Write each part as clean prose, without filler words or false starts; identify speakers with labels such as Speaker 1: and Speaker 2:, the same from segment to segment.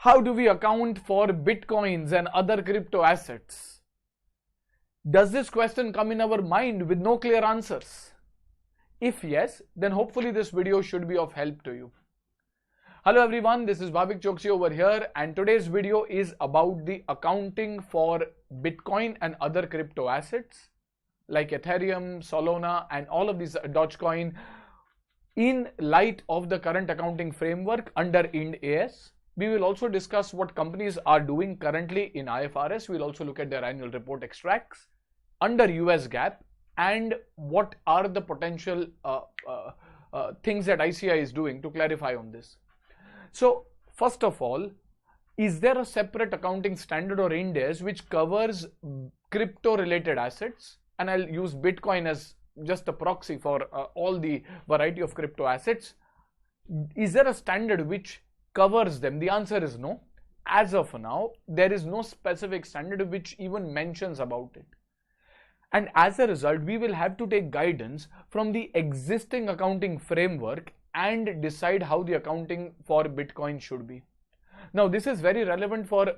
Speaker 1: How do we account for bitcoins and other crypto assets? Does this question come in our mind with no clear answers? If yes, then hopefully this video should be of help to you. Hello everyone, this is Bhavik Chokshi over here, and today's video is about the accounting for Bitcoin and other crypto assets like Ethereum, Solana and all of these Dogecoin in light of the current accounting framework under Ind AS. We will also discuss what companies are doing currently in IFRS. We'll also look at their annual report extracts under US GAAP and what are the potential things that ICI is doing to clarify on this. So first of all, is there a separate accounting standard or Ind AS which covers crypto related assets? And I'll use Bitcoin as just a proxy for all the variety of crypto assets. Is there a standard which covers them? The answer is no. As of now, there is no specific standard which even mentions about it. And as a result, we will have to take guidance from the existing accounting framework and decide how the accounting for Bitcoin should be. Now, this is very relevant for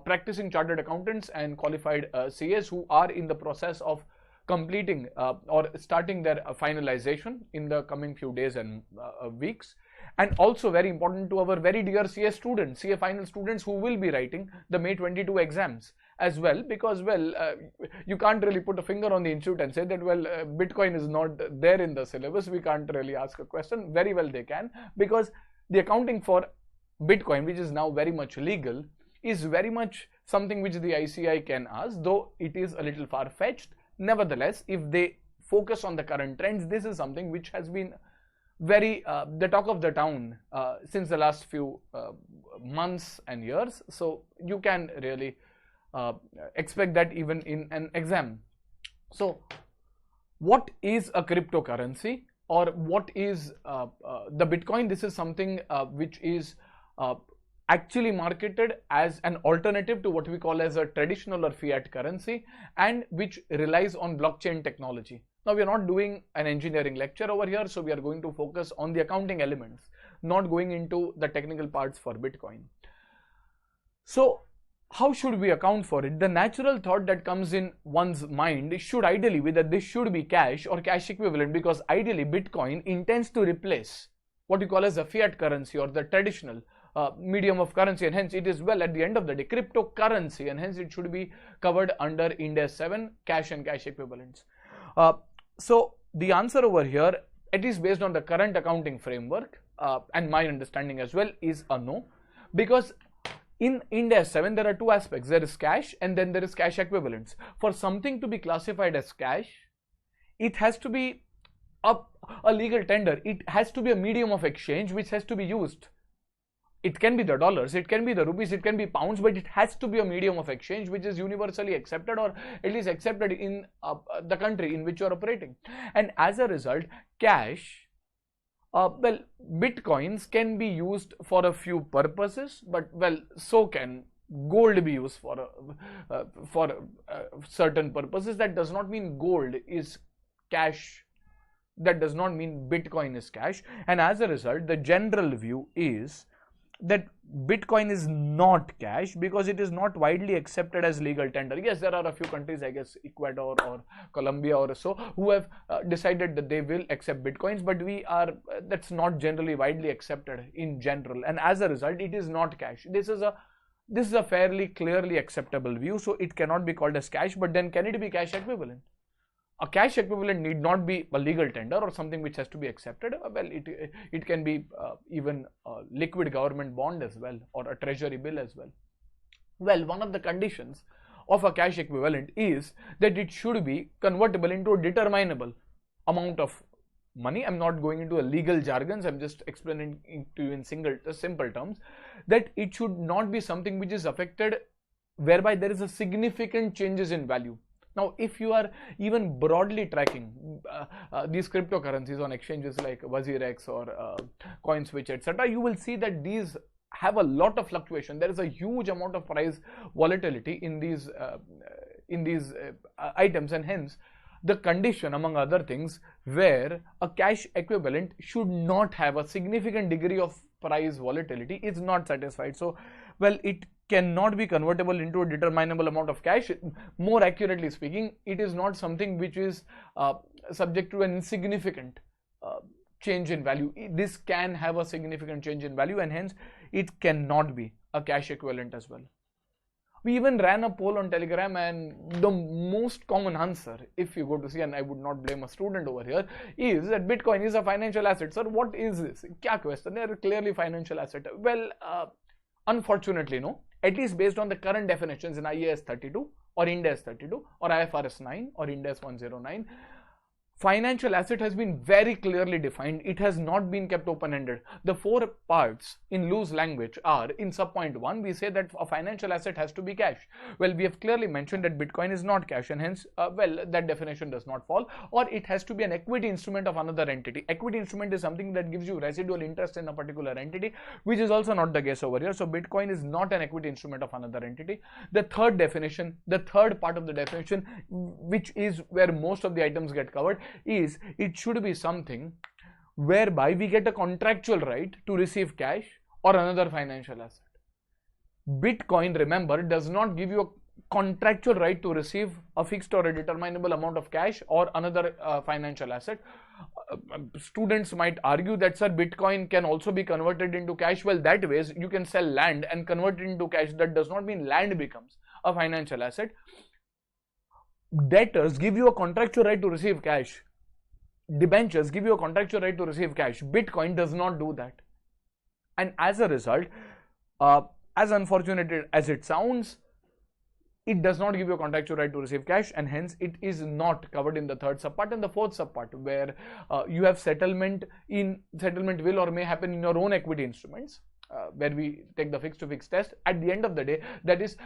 Speaker 1: practicing chartered accountants and qualified CAs who are in the process of completing or starting their finalization in the coming few days and weeks, and also very important to our very dear CA students, CA final students who will be writing the May 22 exams as well, because you can't really put a finger on the institute and say that Bitcoin is not there in the syllabus, we can't really ask a question. Very well they can, because the accounting for Bitcoin, which is now very much legal, is very much something which the ICI can ask, though it is a little far-fetched. Nevertheless, if they focus on the current trends, this is something which has been very the talk of the town since the last few months and years. So you can really expect that even in an exam. So what is a cryptocurrency, or what is the Bitcoin? This is something which is actually marketed as an alternative to what we call as a traditional or fiat currency, and which relies on blockchain technology. Now, we are not doing an engineering lecture over here, so we are going to focus on the accounting elements, not going into the technical parts for Bitcoin. So how should we account for it? The natural thought that comes in one's mind should ideally be that this should be cash or cash equivalent, because ideally Bitcoin intends to replace what you call as a fiat currency or the traditional medium of currency, and hence it is, well, at the end of the day, cryptocurrency, and hence it should be covered under Ind AS 7, cash and cash equivalents. So the answer over here, at least based on the current accounting framework and my understanding as well, is a no, because in Ind AS 7 there are two aspects. There is cash and then there is cash equivalents. For something to be classified as cash, it has to be a legal tender. It has to be a medium of exchange which has to be used. It can be the dollars, it can be the rupees, it can be pounds, but it has to be a medium of exchange which is universally accepted, or at least accepted in the country in which you are operating. And as a result, cash, Bitcoins can be used for a few purposes, but so can gold be used for certain purposes. That does not mean gold is cash. That does not mean Bitcoin is cash. And as a result, the general view is that Bitcoin is not cash because it is not widely accepted as legal tender. Yes, there are a few countries, I guess Ecuador or Colombia or so, who have decided that they will accept Bitcoins, but that's not generally widely accepted in general, and as a result it is not cash. This is a fairly clearly acceptable view, so it cannot be called as cash. But then can it be cash equivalent? A cash equivalent need not be a legal tender or something which has to be accepted. It can be even a liquid government bond as well, or a treasury bill as well. Well, one of the conditions of a cash equivalent is that it should be convertible into a determinable amount of money. I'm not going into a legal jargons, I'm just explaining to you in simple terms, that it should not be something which is affected whereby there is a significant changes in value. Now, if you are even broadly tracking these cryptocurrencies on exchanges like WazirX or CoinSwitch, etc., you will see that these have a lot of fluctuation. There is a huge amount of price volatility in these items, and hence the condition, among other things, where a cash equivalent should not have a significant degree of price volatility is not satisfied. So, well, it cannot be convertible into a determinable amount of cash. More accurately speaking, it is not something which is subject to an insignificant change in value. This can have a significant change in value, and hence it cannot be a cash equivalent as well. We even ran a poll on Telegram, and the most common answer, if you go to see, and I would not blame a student over here, is that Bitcoin is a financial asset. Sir, what is this? Kya question? They are clearly financial asset. Well, unfortunately, no. At least based on the current definitions in IAS 32 or Ind AS 32 or IFRS 9 or Ind AS 109, financial asset has been very clearly defined. It has not been kept open-ended. The four parts in loose language are, in sub-point 1, we say that a financial asset has to be cash. Well, we have clearly mentioned that Bitcoin is not cash, and hence, well, that definition does not fall. Or it has to be an equity instrument of another entity. Equity instrument is something that gives you residual interest in a particular entity, which is also not the case over here. So Bitcoin is not an equity instrument of another entity. The third definition, the third part of the definition, which is where most of the items get covered, is it should be something whereby we get a contractual right to receive cash or another financial asset. Bitcoin, remember, does not give you a contractual right to receive a fixed or a determinable amount of cash or another financial asset. Students might argue that, sir, Bitcoin can also be converted into cash. Well, that ways you can sell land and convert it into cash. That does not mean land becomes a financial asset. Debtors give you a contractual right to receive cash. Debentures give you a contractual right to receive cash. Bitcoin does not do that. And as a result, as unfortunate as it sounds, it does not give you a contractual right to receive cash, and hence it is not covered in the third subpart. And the fourth subpart, where you have settlement will or may happen in your own equity instruments, where we take the fixed to fixed test. At the end of the day, that is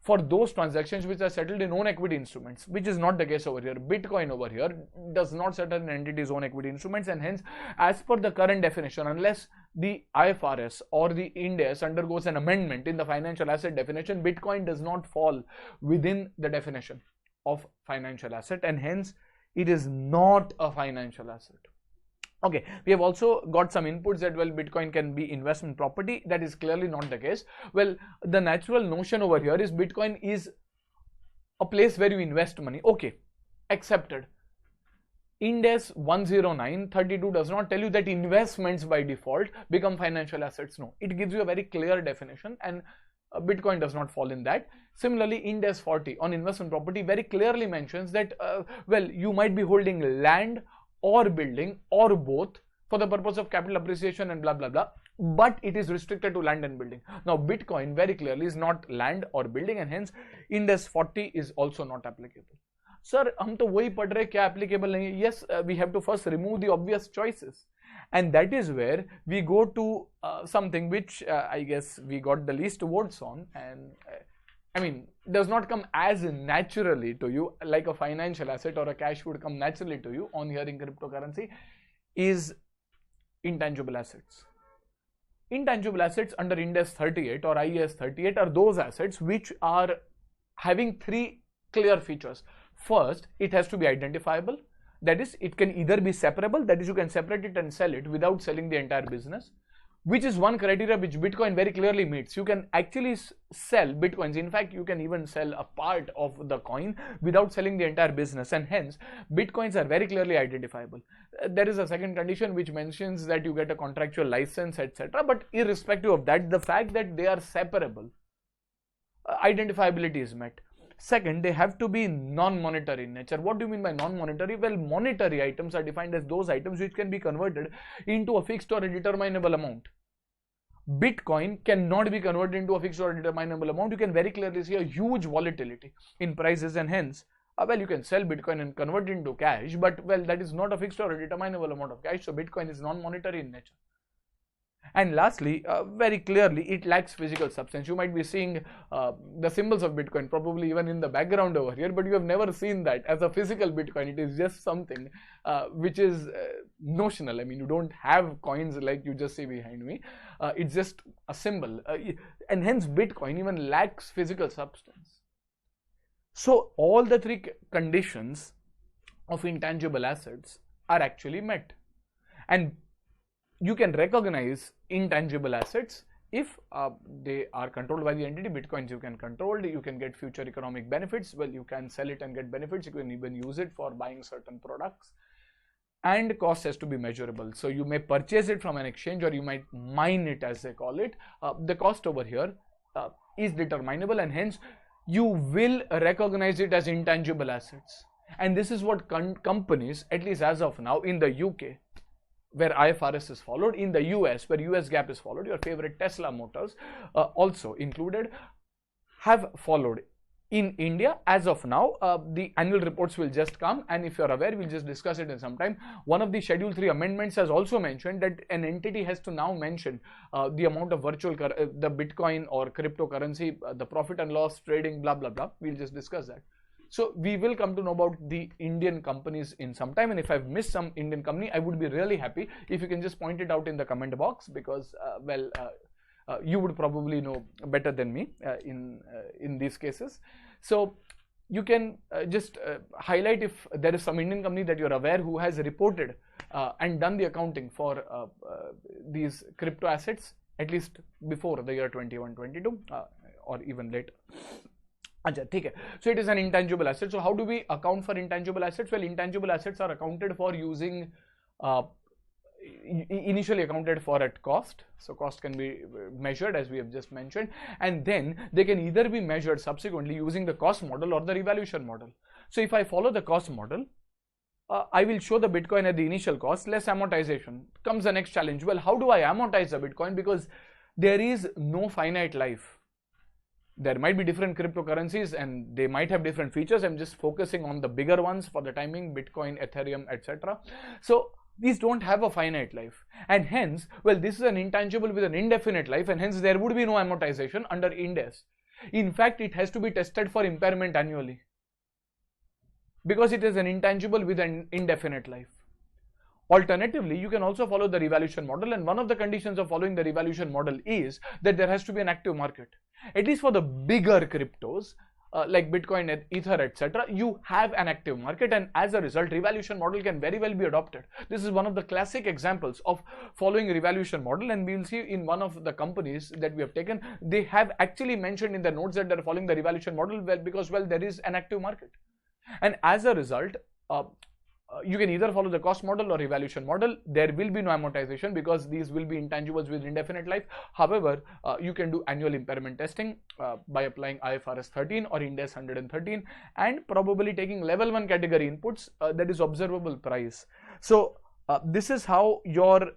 Speaker 1: for those transactions which are settled in own equity instruments, which is not the case over here. Bitcoin over here does not settle in entity's own equity instruments, and hence, as per the current definition, unless the IFRS or the Ind AS undergoes an amendment in the financial asset definition, Bitcoin does not fall within the definition of financial asset, and hence it is not a financial asset. Okay, we have also got some inputs that, well, Bitcoin can be investment property. That is clearly not the case. Well, the natural notion over here is Bitcoin is a place where you invest money. Okay, accepted. Ind AS 10932 does not tell you that investments by default become financial assets. No, it gives you a very clear definition, and Bitcoin does not fall in that. Similarly, Ind AS 40 on investment property very clearly mentions that, well, you might be holding land or building or both for the purpose of capital appreciation and blah blah blah, but it is restricted to land and building. Now Bitcoin very clearly is not land or building, and hence Ind AS 40 is also not applicable. Sir, हम तो वही पढ़ रहे, क्या applicable नहीं है? Yes, we have to first remove the obvious choices, and that is where we go to something which I guess we got the least votes on, and I mean, does not come as naturally to you like a financial asset or a cash would come naturally to you on hearing cryptocurrency, is intangible assets. Intangible assets under Ind AS 38 or IAS 38 are those assets which are having three clear features. First, it has to be identifiable. That is, it can either be separable, that is, you can separate it and sell it without selling the entire business, which is one criteria which Bitcoin very clearly meets. You can actually sell Bitcoins. In fact, you can even sell a part of the coin without selling the entire business, and hence Bitcoins are very clearly identifiable. There is a second condition which mentions that you get a contractual license, etc. But irrespective of that, the fact that they are separable, identifiability is met. Second, they have to be non-monetary in nature. What do you mean by non-monetary? Well, monetary items are defined as those items which can be converted into a fixed or a determinable amount. Bitcoin cannot be converted into a fixed or a determinable amount. You can very clearly see a huge volatility in prices, and hence, well, you can sell Bitcoin and convert it into cash, but, well, that is not a fixed or a determinable amount of cash. So Bitcoin is non-monetary in nature. And lastly, very clearly, it lacks physical substance. You might be seeing the symbols of Bitcoin probably even in the background over here, but you have never seen that as a physical Bitcoin. It is just something which is notional. I mean, you don't have coins like you just see behind me. It's just a symbol, and hence Bitcoin even lacks physical substance. So all the three conditions of intangible assets are actually met, and you can recognize intangible assets if they are controlled by the entity. Bitcoins you can control, you can get future economic benefits. Well, you can sell it and get benefits. You can even use it for buying certain products. And cost has to be measurable. So you may purchase it from an exchange, or you might mine it, as they call it. The cost over here is determinable, and hence you will recognize it as intangible assets. And this is what companies, at least as of now, in the UK, where IFRS is followed, in the US, where US GAAP is followed, your favorite Tesla Motors also included, have followed. In India, as of now, the annual reports will just come, and if you're aware, we'll just discuss it in some time. One of the Schedule 3 amendments has also mentioned that an entity has to now mention the amount of the Bitcoin or cryptocurrency, the profit and loss, trading, blah, blah, blah. We'll just discuss that. So we will come to know about the Indian companies in some time, and if I've missed some Indian company, I would be really happy if you can just point it out in the comment box, because, you would probably know better than me in these cases. So you can just highlight if there is some Indian company that you're aware who has reported and done the accounting for these crypto assets, at least before the year 21-22 or even later. So it is an intangible asset. So how do we account for intangible assets? Well, intangible assets are accounted for using initially accounted for at cost. So cost can be measured, as we have just mentioned, and then they can either be measured subsequently using the cost model or the revaluation model. So if I follow the cost model, I will show the Bitcoin at the initial cost, less amortization. Comes the next challenge. Well, how do I amortize the Bitcoin? Because there is no finite life. There might be different cryptocurrencies and they might have different features. I'm just focusing on the bigger ones for the timing, Bitcoin, Ethereum, etc. So these don't have a finite life, and hence, well, this is an intangible with an indefinite life, and hence there would be no amortization under Ind AS. In fact, it has to be tested for impairment annually, because it is an intangible with an indefinite life. Alternatively, you can also follow the revaluation model, and one of the conditions of following the revaluation model is that there has to be an active market. At least for the bigger cryptos, like Bitcoin, Ether, etc., you have an active market, and as a result, revaluation model can very well be adopted. This is one of the classic examples of following a revaluation model, and we will see in one of the companies that we have taken, they have actually mentioned in the notes that they're following the revaluation model, well, because, well, there is an active market, and as a result, you can either follow the cost model or revaluation model. There will be no amortization because these will be intangibles with indefinite life. However, you can do annual impairment testing by applying IFRS 13 or Ind AS 113 and probably taking level 1 category inputs, that is observable price. So this is how your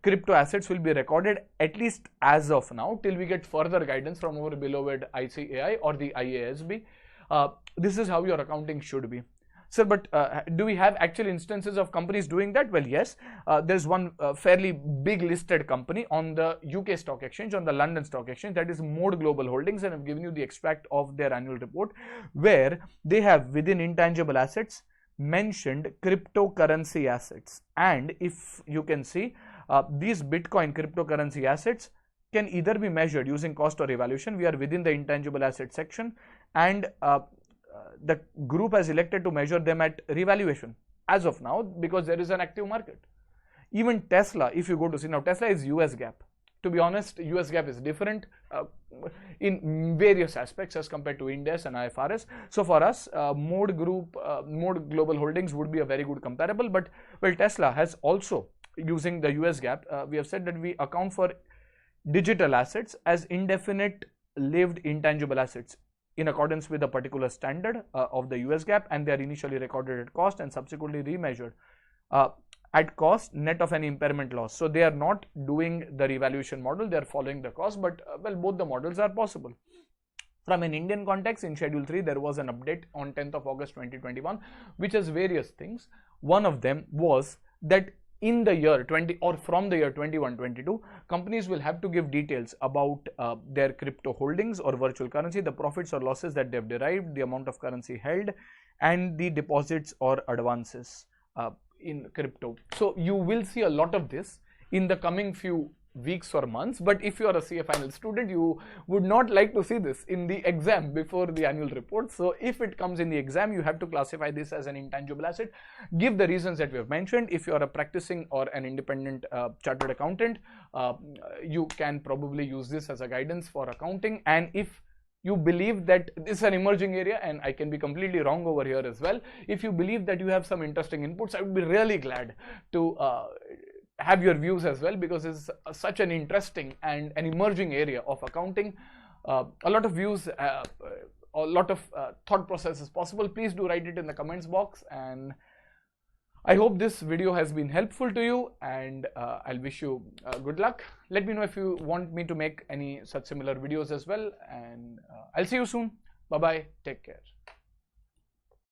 Speaker 1: crypto assets will be recorded, at least as of now, till we get further guidance from our beloved ICAI or the IASB. This is how your accounting should be. Sir, but do we have actual instances of companies doing that? Well, yes. There's one fairly big listed company on the UK Stock Exchange, on the London Stock Exchange, that is Mode Global Holdings, and I've given you the extract of their annual report, where they have within intangible assets mentioned cryptocurrency assets. And if you can see, these Bitcoin cryptocurrency assets can either be measured using cost or evaluation. We are within the intangible asset section, and the group has elected to measure them at revaluation as of now because there is an active market. Even Tesla, if you go to see, now Tesla is US GAAP. To be honest, US GAAP is different in various aspects as compared to Ind AS and IFRS. So for us, Mode Global Holdings would be a very good comparable. But well, Tesla has also, using the US GAAP, we have said that we account for digital assets as indefinite lived intangible assets in accordance with a particular standard of the US GAAP, and they are initially recorded at cost and subsequently remeasured at cost net of any impairment loss. So they are not doing the revaluation model, they are following the cost, but well, both the models are possible. From an Indian context, in Schedule 3, there was an update on 10th of August 2021, which has various things. One of them was that in the year 20 or from the year 21-22, companies will have to give details about their crypto holdings or virtual currency, the profits or losses that they have derived, the amount of currency held, and the deposits or advances in crypto. So you will see a lot of this in the coming few weeks or months. But if you are a CA final student, you would not like to see this in the exam before the annual report. So if it comes in the exam, you have to classify this as an intangible asset. Give the reasons that we have mentioned. If you are a practicing or an independent chartered accountant, you can probably use this as a guidance for accounting. And if you believe that this is an emerging area, and I can be completely wrong over here as well, if you believe that you have some interesting inputs, I would be really glad to have your views as well, because it's such an interesting and an emerging area of accounting. A lot of views, a lot of thought process is possible. Please do write it in the comments box, and I hope this video has been helpful to you, and I'll wish you good luck. Let me know if you want me to make any such similar videos as well, and I'll see you soon. Bye bye. Take care.